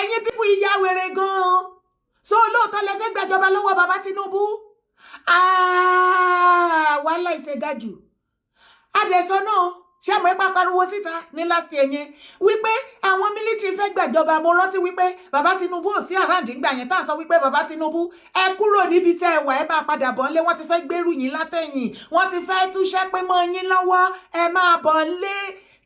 ẹ̀yin pípù ìyá wèrè gan-an so lóòótọ́ lẹ fẹ́ gbàjọba lọ́wọ́ bàbá Tinubu wàhálà ìṣègájù adẹ̀sọ náà ṣé mo ipa pariwo síta ní last year yẹn wípé àwọn military fẹ́ gbàjọba. Mo rántí wípé bàbá Tinubu ò sí around ńgbà yẹn tá à ń sọ wípé bàbá Tinubu ẹ kúrò níbi tẹ́ ẹ wà ẹ bá padà bọ̀ ńlé, wọ́n ti fẹ́ gbèrú yín látẹ̀yìn, wọ́n ti fẹ́ túṣẹ́ pé mọ́ yín lọ́wọ́ ẹ máa bọ̀ ńlé.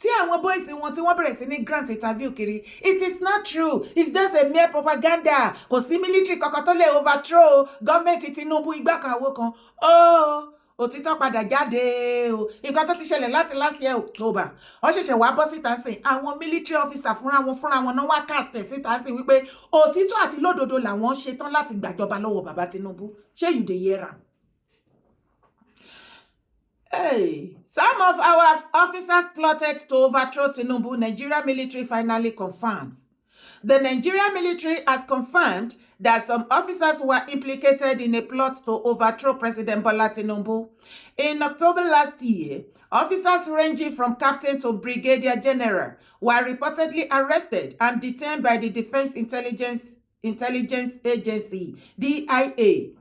Tí àwọn boys wọn tí wọ́n bẹ̀rẹ̀ sí ní grant interview kiri, it is not true, it's just a mere propaganda. Kò sí military kankan tó lè overthrow gọ́ọ̀mẹ̀ntì Tinubu igbá kan àwo kan. Òtítọ́ padà jáde o. Nǹkan tó ti ṣẹlẹ̀ láti last year October. Wọ́n ṣẹ̀ṣẹ̀ wá bọ́ síta sìn. Àwọn military officer fúnra wọn náà wá cast síta sìn wípé òtítọ́ àti lódodo làwọn ṣetán láti gbàjọba lọ́wọ́ bàbá Tinubu. Ṣé you dey hear am? Hey, some of our officers plotted to overthrow Tinubu. Nigeria military finally confirms. The Nigerian military has confirmed that some officers were implicated in a plot to overthrow President Bola Tinubu. In October last year, officers ranging from captain to brigadier general were reportedly arrested and detained by the Defense Intelligence Agency, DIA,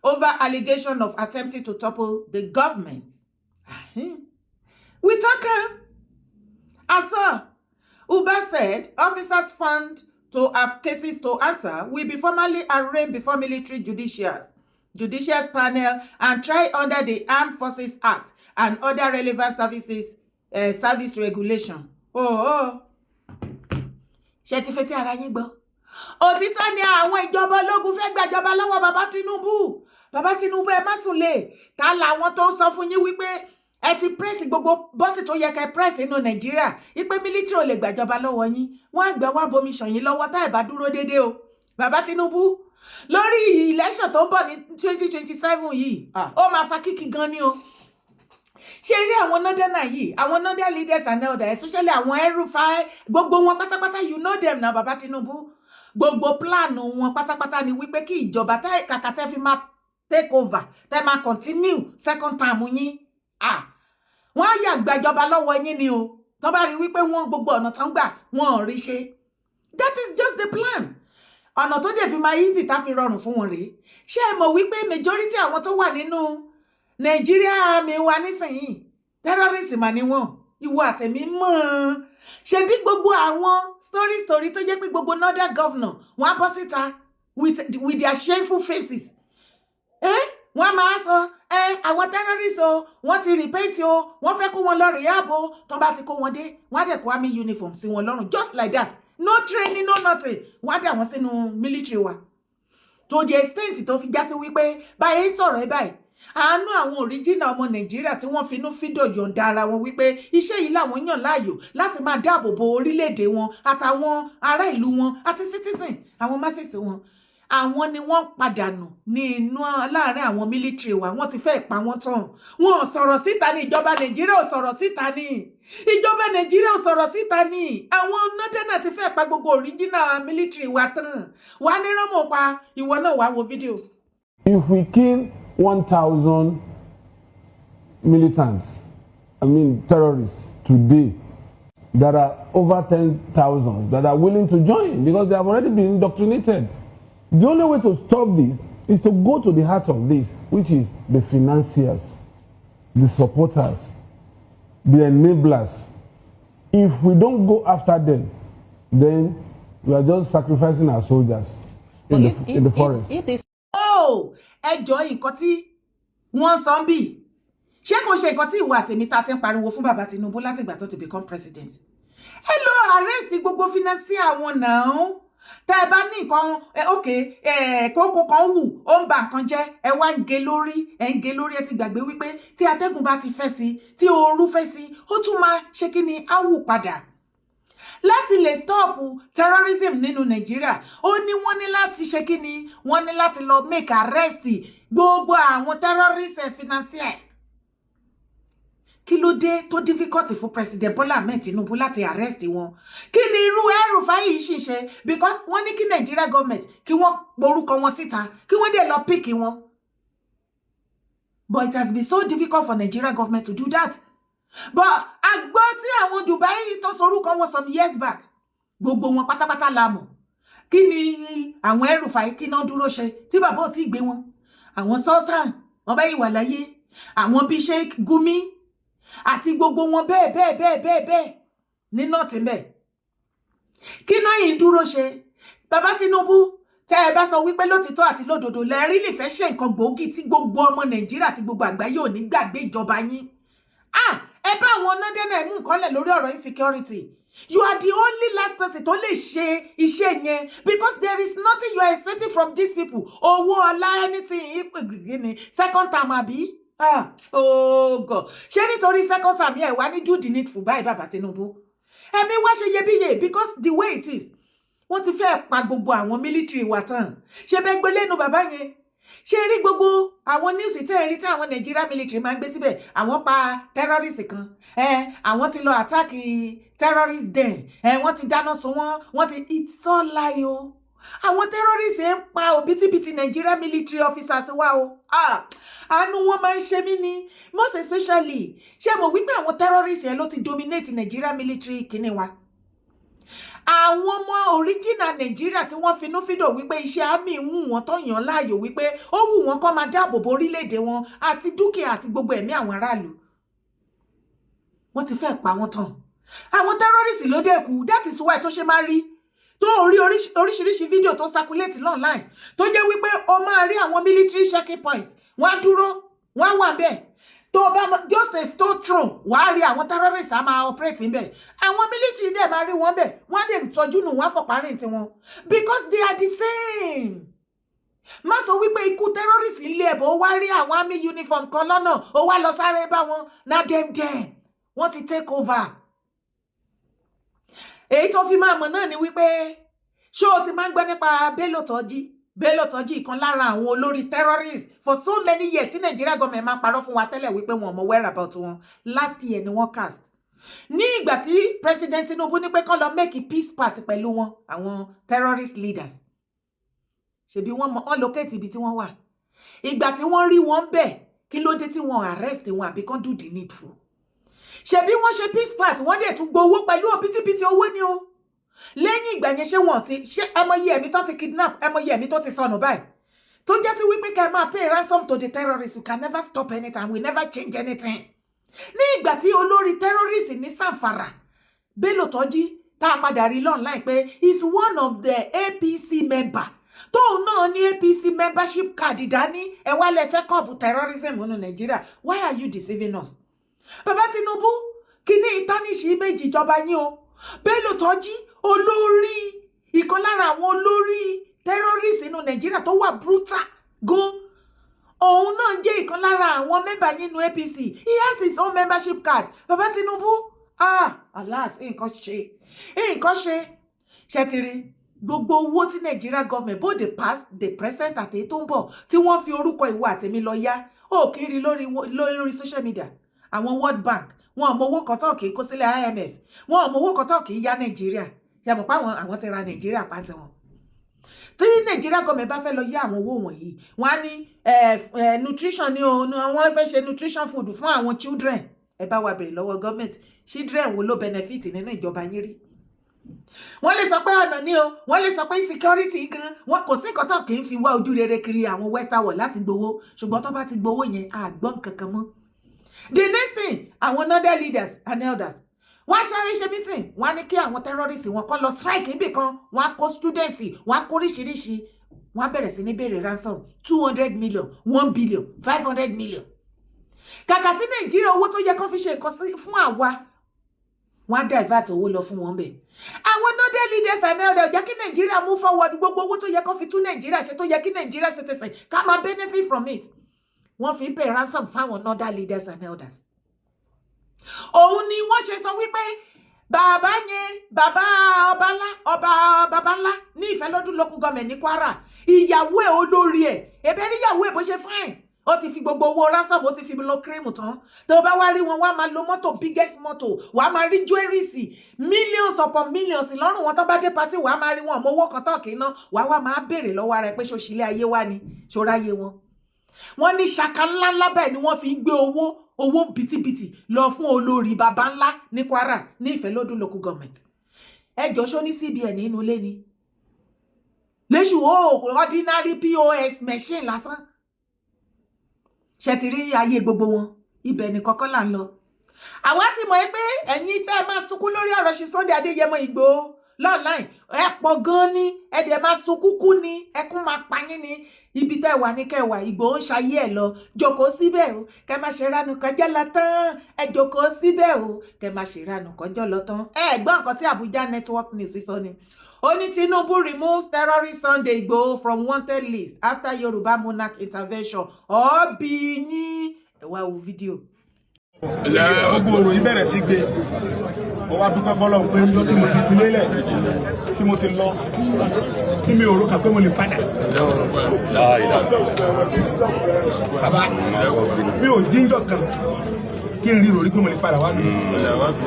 over allegation of attempting to topple the government. We talk. Asa Uba said officers found to have cases to answer will be formally arraigned before military judicial panel and tried under the Armed Forces Act and other relevant service regulation. Ṣé ti fetí ara yín gbọ́? Òtítọ́ ni àwọn ìjọba ológun fẹ́ gbàjọba lọ́wọ́ bàbá Tinubu. Bàbá Tinubu ẹ má sùn lé. Ta làwọn tó sọ fún yín wípé ẹ ti press gbogbo bọ́tì tó yẹ kẹ́ press inú Nàìjíríà ipe military ò lè gbàjọba lọ́wọ́ yín, wọ́n àgbà wá bomi ṣàn yín lọ́wọ́ tá ẹ bá dúró déédéé o. Bàbá Tinubu lórí election tó ń bọ̀ ní 2027 yìí ó máa fa kíkì gan ni o. Ṣé rí àwọn northern yìí, àwọn northern leaders and elders, especially àwọn El-Rufai, gbogbo wọn pátápátá, you know them na bàbá Tinubu. Gbogbo plan wọn pátápátá ni wípé kí ìjọba kàkà tẹ́ fi máa take over, tẹ́ máa continue second term yín. Wọ́n á yà gbàjọba lọ́wọ́ yín ni o. Tó bá rí wípé wọ́n gbogbo ọ̀nà tán gbà wọ́n rí ṣe. That is just the plan. Ọ̀nà tó dẹ̀ fi máa easy tá fi rọrùn fún wọn rèé. Ṣé ẹ mọ̀ wípé majority àwọn tó wà nínú Nigeria army wa nísìnyí terrorist mà ni wọ́n. Ìwọ àtẹ̀mí mọ̀. Ṣé bí gbogbo àwọn story tó jẹ́ pé gbogbo northern governor wọ́n á bọ́ síta with their shameful faces. Wọ́n máa sọ àwọn terrorists o, wọ́n ti repent o, wọ́n fẹ́ kó wọn lọ rehab o, tó bá ti kó wọn dé wọ́n á dẹ̀ kó army uniform sí wọn lọ́rùn just like that, no training no nothing, wọ́n á dà wọ́n sínú military wa to the extent tó fi já sí wípé báyìí sọ̀rọ̀ ẹ báyìí àánú àwọn original ọmọ Nàìjíríà tí wọ́n finú fídò yọ̀ǹda ara wọn wípé iṣẹ́ yìí làwọn yàn láàyò láti máa dáàbò bo orílẹ̀-èdè wọn àtàwọn ará ìlú wọn àti citizen àwọn masses wọn. Àwọn ni wọ́n padànù ní inú láàrin àwọn military wa, wọ́n ti fẹ́ pa wọ́n tán. Wọ́n ò sọ̀rọ̀ síta ní ìjọba Nàìjíríà ò sọ̀rọ̀ síta ní. Ìjọba Nàìjíríà ò sọ̀rọ̀ síta ní. Àwọn northern ti fẹ́ pa gbogbo original military wa tán. Wà ní rọ́mọ̀ pa ìwọ náà wá wo fídíò. If we kill 1,000 militants, terrorists today, there are over 10,000 that are willing to join because they have already been indoctrinated. The only way to stop this is to go to the heart of this, which is the financiers, the supporters, the enablers. If we don't go after them, then we are just sacrificing our soldiers in the forest. Ẹjọ́ nǹkan tí wọ́n sọ ń bì. Ṣé kò ṣe nǹkan tí ìwà àtẹ̀mí ta ti ń pariwo fún bàbá Tinubu láti ìgbà tó ti become president? Ẹ lọ arrest gbogbo financier wọn náà. Tẹ́ ẹ bá ní nǹkan kókó kan wù ó ń ba nǹkan jẹ́ ẹ wá ń gé lórí ẹ ti gbàgbé wípé tí atẹ́gùn bá ti fẹ́ sí tí ooru fẹ́ sí ó tún máa ṣe kí ni á wù padà. Láti lè stop terrorism nínú Nàìjíríà ó ní wọ́n ní láti ṣe kí ni wọ́n ní láti lọ make arrest gbogbo àwọn terrorist financier. Kí ló dé tó difficult fún President Bola Ahmed Tinubu láti arrest wọn? Kí ni irú El-Rufai yìí ṣì ṣe? Because wọ́n ní kí Nigeria government kí wọ́n porúkọ wọn síta kí wọ́n dẹ̀ lọ pick wọn. But it has been so difficult for Nigeria government to do that. But àgbọ́ tí àwọn Dubai tó sorúkọ wọn some years back gbogbo wọn pátápátá la mọ̀. kí ni àwọn El-Rufai kí náà dúró ṣe tí bàbá ò tí gbé wọn? Àwọn Sultan wọn bá ìwà láyé, àwọn bíi Sheikh Gumi àti gbogbo wọn bẹ́ẹ̀ ní north ńbẹ̀. Kí náà yìí dúró ṣe? Bàbá Tinubu, tẹ́ ẹ bá sọ wípé lótìtọ́ àti lódodo lẹ rí lè fẹ́ ṣe nǹkan gbòógì tí gbogbo ọmọ Nàìjíríà àti gbogbo àgbáyé ò ní gbàgbé ìjọba yín. Ẹ bá àwọn ọ̀nàdẹ́nà mú nǹkan lẹ̀ lórí ọ̀rọ̀ insecurity. You are the only last person tó lè ṣe iṣẹ́ yẹn because there is nothing you are expecting from these people. Owó ọlá anything second term àbí? Oh God. Ṣé nítorí second term yẹn wá ní do the needful báyìí bàbá Tinubu? Ẹ̀mí wá ṣe iyebíye because the way it is. Wọ́n ti fẹ́ pa gbogbo àwọn military wa tán. Ṣé bẹ́ẹ̀ gbé lẹ́nu bàbá yẹn? Ṣé rí gbogbo àwọn news tẹ́ ẹ rí tí àwọn Nigeria military máa ń gbé síbẹ̀? Àwọn pa terrorist kan. Àwọn ti lọ attack terrorist den. Wọ́n ti dáná sun wọ́n ti it's all lie o. Àwọn terrorist ń pa òbítíbitì Nigeria military officers wa o. Àánú wọn máa ń ṣe mí ni most especially ṣé mo wípé àwọn terrorist yẹn ló ti dominate Nigeria military kíní wa. Àwọn ọmọ original Nigeria tí wọ́n finúfídò wípé iṣẹ́ àmì wù wọ́n tó yàn láàyò wípé ó wù wọ́n kó máa dáàbò bo orílẹ̀-èdè wọn àti dúkìá àti gbogbo ẹ̀mí àwọn aráàlú. Wọ́n ti fẹ́ pa wọ́n tán. Àwọn terrorist ló dẹ́kun, that is why tó ṣe máa rí tó rí oríṣiríṣi fídíò tó circulate online tó jẹ́ wípé o máa rí àwọn military checking point wọ́n á dúró wọ́n á wà bẹ́ẹ̀ tó bá just a stone throw wàá rí àwọn terrorists á máa operate níbẹ̀. Àwọn military dẹ̀ máa rí wọn bẹ̀ wọ́n á dẹ̀ tọ́jú nù wọ́n á fọ̀parin tiwọn because they are the same. Má sọ wípé ikú terrorist ilé ẹ̀bọ̀ ó wá rí àwọn army uniform kan lọ́nà ó wá lọ sáré bá wọn na dem wọ́n ti take over. Èyí tó fi máa mọ̀ náà ni wípé ṣé o ti máa ń gbọ́ nípa Bello Turji? Bello Turji ìkan lára àwọn olórí terrorist for so many years tí Nigeria government máa parọ́ fún wa tẹ́lẹ̀ wípé wọn mọ whereabout wọn. Last year ni wọ́n cast. Ní ìgbà tí President Tinubu ní pé kó lọ make peace party pẹ̀lú wọn àwọn terrorist leaders. Ṣebí wọ́n locate ibi tí wọ́n wà. Ìgbà tí wọ́n rí wọn bẹ̀ kí ló dé tí wọ́n arrest wọn àbí kán do the needful. Ṣebí wọ́n ṣe peace party wọ́n dẹ̀ tún gbowó pẹ̀lú òbítíbitì owó ni o. Lẹ́yìn ìgbà yẹn ṣé wọ́n ti ṣé ẹmọye ẹ̀mí tó ti kidnap ẹmọye ẹ̀mí tó ti sọnù báyìí tó jẹ́ sí wípé ká máa pay ransom to the terrorists. You can never stop anything, we never change anything. Ní ìgbà tí olórí terrorist ní Sanfara Bello Turji tá a padà rí online pé is one of the APC member tóun náà ní APC membership card dání ẹ wá lẹ fẹ́ kọ́ọ̀bù terrorism nínú Nàìjíríà. Why are you deceiving us? Bàbá Tinubu kí ní ìtánìṣì méjì ìjọba yín o. Bello Turji olórí ìkan lára àwọn olórí terrorist nínú Nàìjíríà tó wà brutal gan. Òun náà jẹ́ ìkan lára àwọn mẹ́bà nínú APC. He has his own membership card. Bàbá Tinubu alas nǹkan ṣe ṣẹ́tìrì gbogbo owó tí Nigeria government both the past the present àti èyí tó ń bọ̀ tí wọ́n fi orúkọ ìwọ àtẹ̀mí lọ yá ó kiri lórí social media. Àwọn World Bank wọn ò mọ owó kan tó kì í kó sílẹ̀ IMF wọn ò mọ owó kan tó kì í yá Nàìjíríà yàmọ̀ pé àwọn ti ra Nàìjíríà pàtẹ wọn. Tí Nigeria government bá fẹ́ lọ yá àwọn owó wọ̀nyí wọ́n á ní nutrition ni o wọ́n fẹ́ ṣe nutrition food fún àwọn children. Ẹ bá wa bèrè lọ́wọ́ government children wo ló benefit nínú ìjọba yín rí? Wọ́n lè sọ pé ọ̀nà ni o wọ́n lè sọ pé security gan wọn kò sí nǹkan tó kì í fi wá ojú rere kiri àwọn western world láti gbowó ṣùgbọ́n tó bá ti gbowó yẹn àgbọ̀n kankan mọ́. The next thing àwọn northern leaders and elders wọ́n sáré ṣe meeting wọ́n ní kí àwọn terrorists wọn kọ́ lọ strike níbì kan wọ́n kó students wọ́n kó oríṣiríṣi wọ́n bẹ̀rẹ̀ sí ní béèrè ransom 200 million 1 billion 500 million. Kàkà tí Nàìjíríà owó tó yẹ kó fi ṣe nǹkan fún àwa wọ́n divert owó lọ fún wọn bẹ̀. Àwọn northern leaders and elders jẹ́ kí Nàìjíríà move forward gbogbo owó tó yẹ kó fi tún Nàìjíríà ṣe tó yẹ kí Nàìjíríà citizen ká máa benefit from it. Wọ́n fi pay ransom fáwọn northern leaders and elders. Òun ni wọ́n ṣe sọ wípé bàbá yẹn bàbá ọba ńlá ní Ìfẹ́lódún local government ní Kwara ìyàwó ẹ̀ olórí ẹ̀ ẹ̀bẹ̀ rí ìyàwó ẹ̀ bó ṣe fine ó ti fi gbogbo owó ransom ó ti fi lo cream tán tó bá wá rí wọn wá máa lo mọ́tò biggest mọ́tò wàá máa rí jewelries millions upon millions lọ́rùn wọn tó bá dé party wàá máa rí wọn ọmọ owó kan tó kì í ná wàá wá máa béèrè lọ́wọ́ ara ẹ̀ pé ṣòṣìlẹ̀ ayé wá ni ṣòráyé wọn. Wọ́n ní ṣaka ńláńlá bẹ́ẹ̀ ni wọ́n fi gbé owó bìtìbìtì lọ fún olórí bàbá ńlá ní Kwara ní Ìfẹ́lódún local government. Ẹjọ́ ṣó ní CBN nínú ilé ni léṣù ordinary POS machine lásán ṣe ti rí ayé gbogbo wọn ibẹ̀ ní kọ́kọ́ là ń lọ àwa ti mọ̀ pé ẹ̀yin tẹ́ máa sunkún lórí ọ̀rọ̀ ṣe Sunday Adéyẹmọ Ìgbòho lọ́ọ̀láìn ẹ pọ̀ gan ni ẹ dẹ̀ máa sunkún kú ni ẹkún máa pa yín ni ibi tẹ́ wà ní kẹwàá Ìgbòho ń ṣayé ẹ̀ lọ jókòó síbẹ̀ o kẹ máa ṣe ránu kọjọ́ lọ tán ẹ jókòó síbẹ̀ o kẹ máa ṣe ránu kọjọ́ lọ tán ẹ gbọ́ nǹkan tí Abuja Network News sọ ni ó ní Tinubu removes terrorist Sunday Igboho from wanted list after Yoruba monarch intervention ọ̀ọ́bì yín ẹ wá wo fídíò. Gbogbo ọ̀rọ̀ yìí bẹ̀rẹ̀ sí gbé ó wá dúpẹ́ fọ́lọ́run pé lọ tí mo ti fi lélẹ̀ tí mo ti lọ tí mi ò rò kà pé mo lè padà. Bàbá mi ò jíjọ́ kan kí n rí rò rí pé mo lè padà wá lù.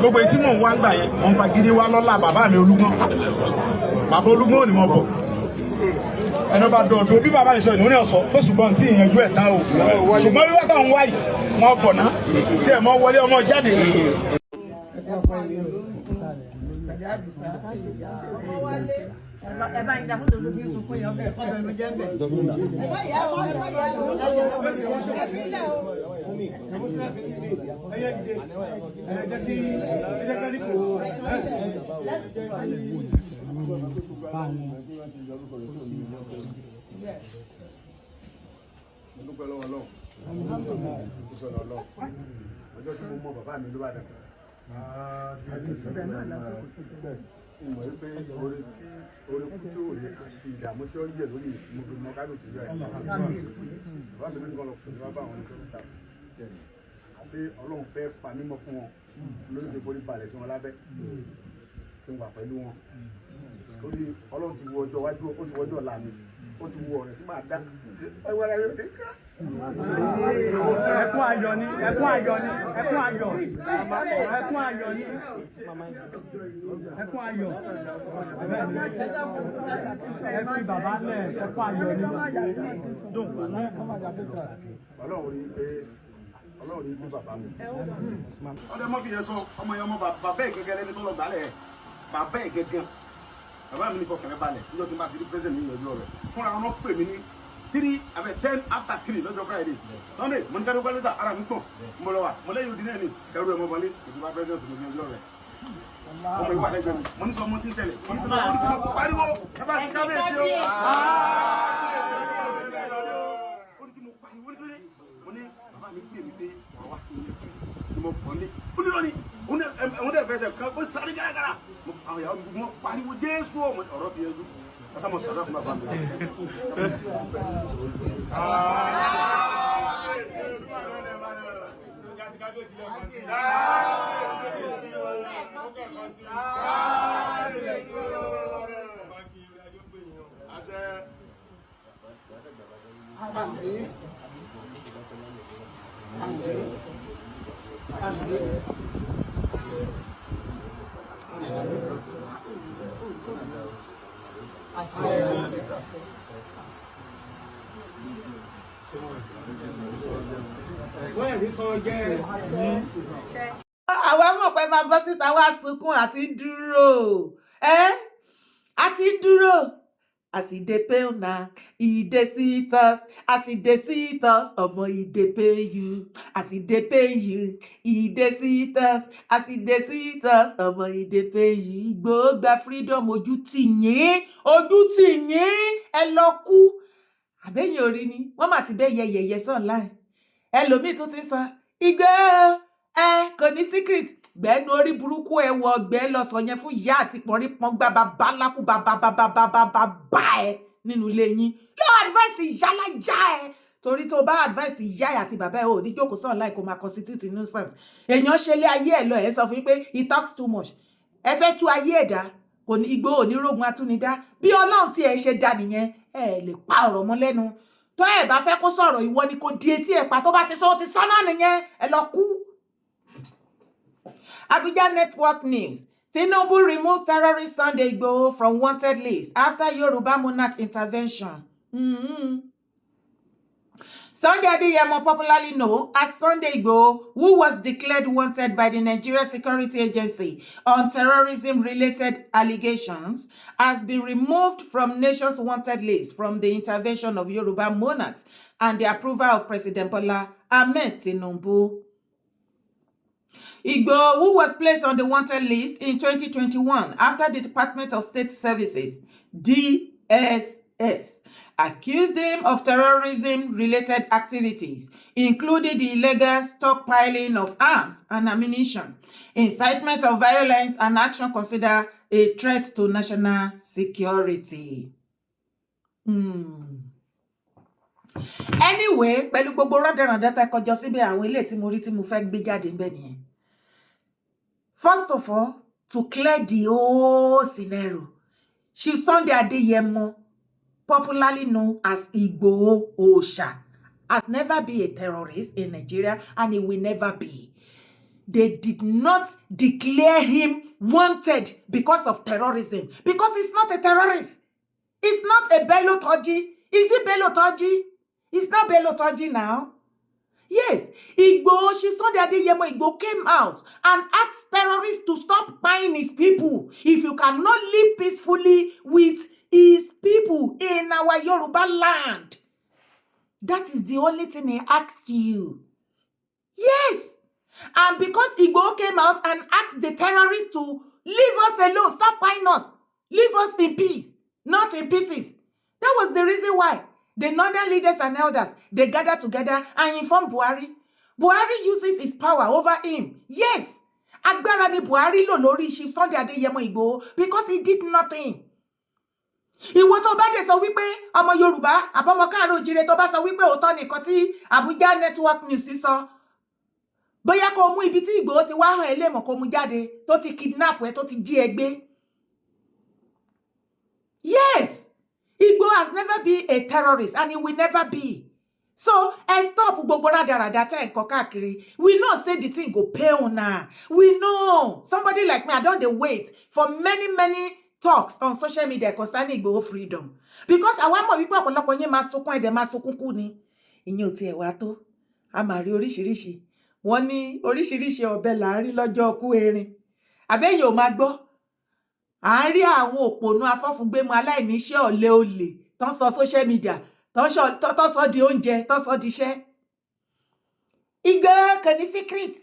Gbogbo èyí tí mò ń wá gbà yẹn wọ́n fa gidi wá lọ́la bàbá mi Olúgbọ́n. Bàbá Olúgbọ́n ò ní mọ̀ bọ̀. Ẹnu bá dọ̀dọ̀ bí bàbá ìṣọ́ ìnáwó ní ọ̀sọ́ tó ṣùgbọ́n tí ìyẹnjú ẹ̀ tán o. Ṣùgbọ́n wíwá táwọn wáyì wọn bọ̀ ná tí ẹ̀ mọ́ wọlé ọmọ jáde. Ẹ bá ìjà fún olóògbé sunkún yẹn ọbẹ̀ mi jẹ́ bẹ̀. Ọjọ́ tí mo mọ bàbá mi ló bá dàgbà. Ìmọ̀ wípé orí kú tí ó yẹ ti ìdààmú tí ó yẹ lórí mo kábíyèsí rẹ̀. Bàbá mi ní kọ́ lọ pè ní bàbá àwọn oníkọ́ńtà. Àṣé Ọlọ́run fẹ́ pa mímọ́ fún wọn lórí ti forí balẹ̀ sí wọn lábẹ́. Kí n wà pẹ̀lú wọn. Torí Ọlọ́run ti wo ọjọ́ iwájú, ó ti wo ọjọ́ ọ̀la mi, ó ti wo ọ̀rẹ́ tí máa dá. Ẹkún ayọ̀ ni, ẹkún ayọ̀ ni, ẹkún ayọ̀, ẹkún ayọ̀ ni, ẹkún ayọ̀. Ẹ fi bàbá lẹ̀, ẹkún ayọ̀ ni. Ọlọ́run ní pé bàbá mi. Ọdẹ mọ́ fi yẹn sọ ọmọ yẹn ọmọ bàbá ẹ̀ gẹ́gẹ́ lẹ́ni tó lọ gbálẹ̀ ẹ̀ bàbá ẹ̀ gẹ́gẹ́ bàbá mi ní fọkànlẹ́ balẹ̀ níjọ́ tí n bá ti rí president ní ìyọjú rẹ̀ fúnra wọn pè mí ní 10 after 3 lọ́jọ́ Friday Sunday mo ní kẹ́rù pẹ́lẹ́tà ara mi pọ̀ mo lọ wà mo lẹ́yìn òdì náà ní ẹrù ẹ̀ mọ́ bọ́lé ètò bá president tó ní ìyọjú rẹ̀ ọmọ ìwà lẹ́gbẹ̀ẹ́ mi mo ní sọ mo ti ń ṣẹlẹ̀ pariwo ẹ bá ti kábíyèsí o. Ó ní kí mo pariwo nítorí mo ní bàbá mi pè mí pé wà wá sí ilé mo pọ̀ ní ó ní lọ́ni òun dẹ̀ fẹsẹ̀ kan ó sáré gàràgàrà àwọn ìyàwó mi mo pariwo Jésù ọ̀rọ̀ ti yẹjú ọ̀sán mo sọ̀rọ̀ fún bàbá mi. Àwa mọ̀ pé máa bọ́ síta wá sunkún àti dúró àti dúró as e dey pay una e dey sweet us as e dey sweet us ọmọ e dey pay you as e dey pay you e dey sweet us as e dey sweet us ọmọ e dey pay you. Ìgbòho gba freedom ojú tì yín ẹ lọ kú àbẹ́yìn orí ni wọ́n mà ti bẹ́ yẹyẹyẹ sàn láì ẹlòmíì tún ti sọ Ìgbòho kò ní secret gbẹ́nu orí burúkú ẹ wọ ọgbẹ́ lọ sọ yẹn fún ìyá àti pọ̀nrí pọ́ngbà bàbá lákú bàbá ẹ nínú ilé yín lọ́wọ́ advice ìyálà já ẹ torí tó bá advice ìyá ẹ àti bàbá ẹ ò ní jókòó sàn láì kó máa constitute nuisance èèyàn ṣe lé ayé ẹ lọ ẹ sọ fún yín pé he talks too much ẹ fẹ́ tú ayé ẹ̀dá kò ní Ìgbòho onírògùn atúnidá bí Ọlọ́run tí ẹ ṣe dá nìyẹn ẹ lè pa ọ̀rọ̀ mọ́ lẹ́nu tó ẹ bá fẹ́ kó sọ̀rọ̀ ìwọ ni kò di etí ẹ̀ pa tó bá ti sọ ó ti sọ́nà nìyẹn ẹ lọ kú. Abuja Network News. Tinubu removes terrorist Sunday Igboho from wanted list after Yoruba monarch intervention. Sunday Adeyemo, popularly known as Sunday Igboho, who was declared wanted by the Nigeria Security Agency on terrorism-related allegations, has been removed from nation's wanted list from the intervention of Yoruba monarchs and the approval of President Bola Ahmed Tinubu. Igboho, who was placed on the wanted list in 2021 after the Department of State Services, DSS, accused him of terrorism-related activities, including the illegal stockpiling of arms and ammunition, incitement of violence, and action considered a threat to national security. Anyway, pẹ̀lú gbogbo rádaràdá tá kọjọ síbẹ̀ àwọn ilé tí mo rí tí mo fẹ́ gbé jáde ńbẹ̀ nìyẹn. First of all, to clear the whole scenario, Chief Sunday Adeyemo, popularly known as Igboho Osha, has never been a terrorist in Nigeria and he will never be. They did not declare him wanted because of terrorism, because he's not a terrorist. It's not a Bello Turji. Is it Bello Turji? It's not Bello Turji now. Yes, Igboho, Chief Sunday Adeyemo Igboho came out and asked terrorists to stop buying his people. If you cannot live peacefully with his people in our Yoruba land, that is the only thing he asked you. Yes, and because Igboho came out and asked the terrorists to leave us alone, stop buying us, leave us in peace, not in pieces. That was the reason why the northern leaders and elders, they gathered together and informed Buhari. Buhari uses his power over him. Yes, agbára ni Buhari lò lórí Chief Sunday Adeyemo Igboho because he did nothing. Ìwọ tó bá dé sọ wípé ọmọ Yorùbá àbọ̀mọ káàárọ̀ oòjíire tó bá sọ wípé òótọ́ nìkan tí Abuja Network News sọ. Bóyá kó mú ibi tí Igboho ti wá hàn ẹlẹ́mọ̀ kó mú jáde tó ti kidnap ẹ tó ti jí ẹ gbé. Yes. Igboho has never been a terrorist and he will never be. So, stop gbogbo radarada tẹ́ nǹkan káàkiri. We know say the thing go pay una. We know. Somebody like me, I don't dey wait for many talks on social media concerning Igboho freedom. Because àwa mọ̀ wípé ọ̀pọ̀lọpọ̀ yín máa sunkún ẹ̀dẹ̀ máa sunkún kú ni. Ìyẹn ò tiẹ̀ wá tó. A máa rí oríṣiríṣi. Wọ́n ní oríṣiríṣi ọ̀bẹ là ń rí lọ́jọ́ ọkú erin. Àbẹ́yìn ò máa gbọ́. À ń rí àwọn òpònú afọ́fúngbẹ́mu aláìníṣẹ́ ọ̀lẹ olè tán sọ social media tán sọ di oúnjẹ tán sọ di iṣẹ́. Igboho kò ní secret.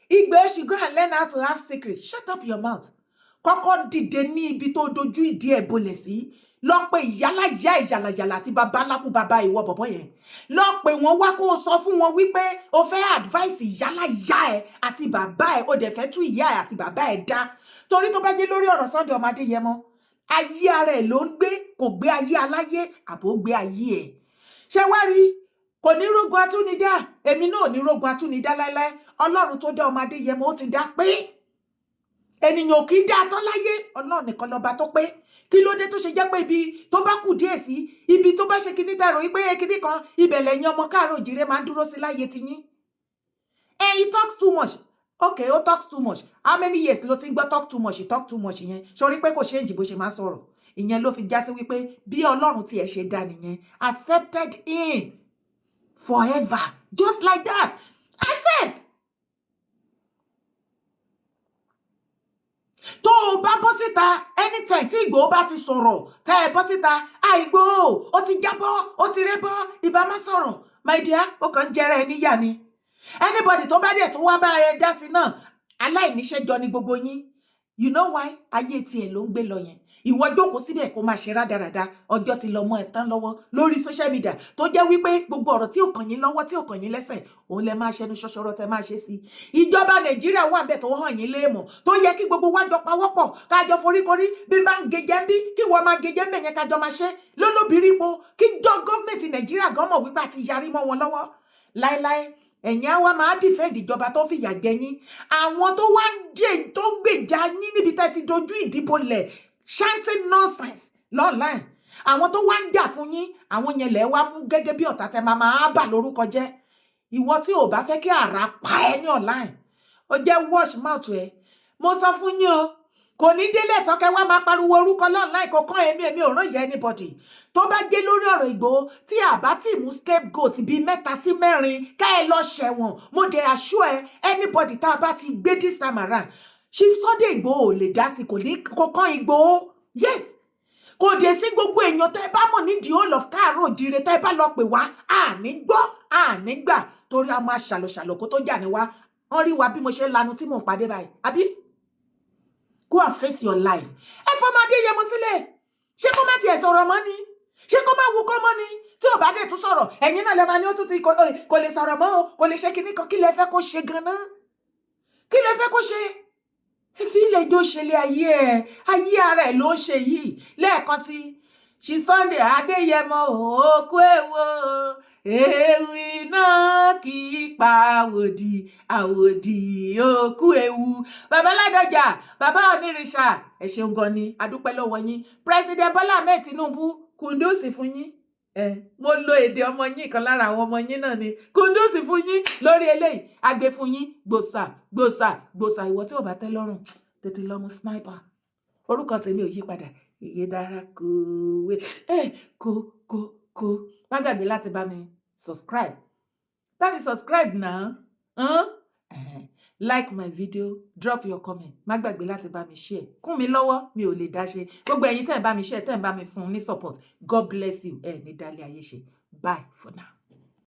Igboho should go and learn how to have secret. Shut up your mouth. Kọ́kọ́ dìde ní ibi tó dojú ìdí ẹ̀ bolẹ̀ sí. Lọ pé ìyálà ìyá ìyàlàyàlà àti bàbá lákú bàbá ìwọ bọ̀bọ̀ yẹn. Lọ pé wọ́n wá kó o sọ fún wọn wípé o fẹ́ advice ìyálà ìyá ẹ̀ àti bàbá ẹ̀ o dẹ̀ fẹ́ tú ìyá ẹ̀ àti bàbá ẹ̀ dá. Torí tó bá jẹ́ lórí ọ̀rọ̀ Sunday ọmọ Adéyẹmọ, ayé ara ẹ̀ ló ń gbé, kò gbé ayé aláyé àbò gbé ayé ẹ̀. Ṣé wá rí? Kò ní rógun atúnidá, èmi náà ò ní rógun atúnidá láéláé. Ọlọ́run tó dá ọmọ Adéyẹmọ ó ti dá pé. Ènìyàn kì í dá tán láyé, Ọlọ́run nìkan lọ́ba tó pé. Kí ló dé tó ṣe jẹ́ pé ibi tó bá kù díẹ̀ sí, ibi tó bá ṣe kíní tààrọ̀ wípé kíní kan, ibẹ̀ lẹ́yìn ọmọ káàárọ̀ oòjíire máa ń dúró sí láyé tiyín. He talks too much. Okay, ó talks too much. How many years ló ti ń gbọ́ talk too much, talk too much yẹn? Sọrí pé kò change bó ṣe máa ń sọ̀rọ̀. Ìyẹn ló fi já sí wípé bí Ọlọ́run tí ẹ ṣe dá nìyẹn. Accepted him forever. Just like that. Accept. Tó o bá bọ́ síta anytime tí Igboho bá ti sọ̀rọ̀ tẹ́ ẹ bọ́ síta Igboho ó ti jábọ́ ó ti rébọ́ ìbá má sọ̀rọ̀ my dear ó kàn ń jẹrẹ ẹ níyà ni. Anybody tó bá dẹ̀ tó wá bá ẹ dá sí náà aláìníṣẹ́ jọ ni gbogbo yín. You know why? Ayé tiẹ̀ ló ń gbé lọ yẹn. Ìwọ jókòó síbẹ̀ kó máa ṣe rádaràda ọjọ́ ti lọ mọ́ ẹ tán lọ́wọ́ lórí social media tó jẹ́ wípé gbogbo ọ̀rọ̀ tí ò kàn yín lọ́wọ́ tí ò kàn yín lẹ́sẹ̀ òun lẹ máa ṣẹnu ṣọṣọrọ tẹ máa ṣe sí. Ìjọba Nàìjíríà wà ńbẹ̀ tó hàn yín léèmọ̀ tó yẹ kí gbogbo wa jọ pawọ́pọ̀ kájọ foríkorí bí bá ń gejẹ ń bí kí wọ́n máa gejẹ ń bẹ̀ yẹn kájọ máa ṣe lólóbìrípo kí jọ gọ́ọ̀mẹ̀ntì Nàìjíríà gan mọ̀ wípé àti yarí mọ́ wọn lọ́wọ́ láéláé. Ẹ̀yin á wá máa dìfẹ́ǹdì ìjọba tó fìyà jẹ yín. Àwọn tó wá ń dé tó ń gbèjà yín níbi tẹ́ ti dojú ìdìbò lẹ̀ chanting nonsense online. Àwọn tó wá ń jà fún yín àwọn yẹn lẹ̀ wá mú gẹ́gẹ́ bí ọ̀tá tẹ máa bà lórúkọ jẹ́. Ìwọ tí ò bá fẹ́ kí àrá pa ẹ́ ní online ó jẹ́ wash mouth ẹ. Mo sọ fún yín o kò ní délé tọ́kẹ́ wá máa pariwo orúkọ online kò kán èmi ò rán ìyá anybody tó bá dé lórí ọ̀rọ̀ Ìgbòho tí àbá tí mú scapegoat bíi 3 sí 4 ká ẹ lọ ṣẹ̀wọ̀n mo dẹ̀ assure ẹ anybody tá a bá ti gbé this time around Chief Sunday Ìgbòho ò lè dá sí kò kán Ìgbòho yes kò dé sí gbogbo èèyàn tẹ́ bá mọ̀ ní the whole of káàárọ̀ òjíire tẹ́ bá lọ pè wá àní gbọ́ àní gbà torí a máa ṣàlọ̀ṣàlọ̀ kó tó jà ní wá wọ́n rí wa bí mo ṣe lanu tí mò ń pàdé báyìí àbí go and face your life ẹ fọmọdé yẹ mo sílẹ̀ ṣé kó má tiẹ̀ sọ̀rọ̀ mọ́ ni ṣé kó má wúkọ́ mọ́ ni tí ò bá dé tún sọ̀rọ̀ ẹ̀yin náà lè máa ní ó tún ti kò lè sọ̀rọ̀ mọ́ o kò lè ṣe kinní kan kí lẹ fẹ́ kó ṣe ganan kí lẹ fẹ́ kó ṣe fi ilẹ̀ ìjọ ṣẹlẹ̀ ayé ara ẹ̀ ló ń ṣe yìí lẹ́ẹ̀kan sí ṣì Sunday Adéyẹmọ òkú èwo ewì náà kì í pa àwòdì òkú ewu bàbá Ládọjà bàbá onírìṣà ẹ ṣeun gan ni adúpẹ́ lọ́wọ́ yín President Bola Ahmed Tinubu kùndùsì fún yín mo lo èdè ọmọ yín kan lára àwọn ọmọ yín náà ni kùndùsì fún yín lórí eléyìí agbe fún yín gbòsà ìwọ tí ò bá tẹ́ lọ́rùn tètè lọ mú sniper orúkọ tèmi ò yí padà iye dára kòwé kó má gbàgbé láti bá mi subscribe now like my video drop your comment má gbàgbé láti bá mi share kún mi lọ́wọ́ mi ò lè dá ṣe gbogbo ẹ̀yin tẹ́ ń bá mi share tẹ́ ń bá mi fún ní support God bless you ní dálé ayé ṣe bye for now.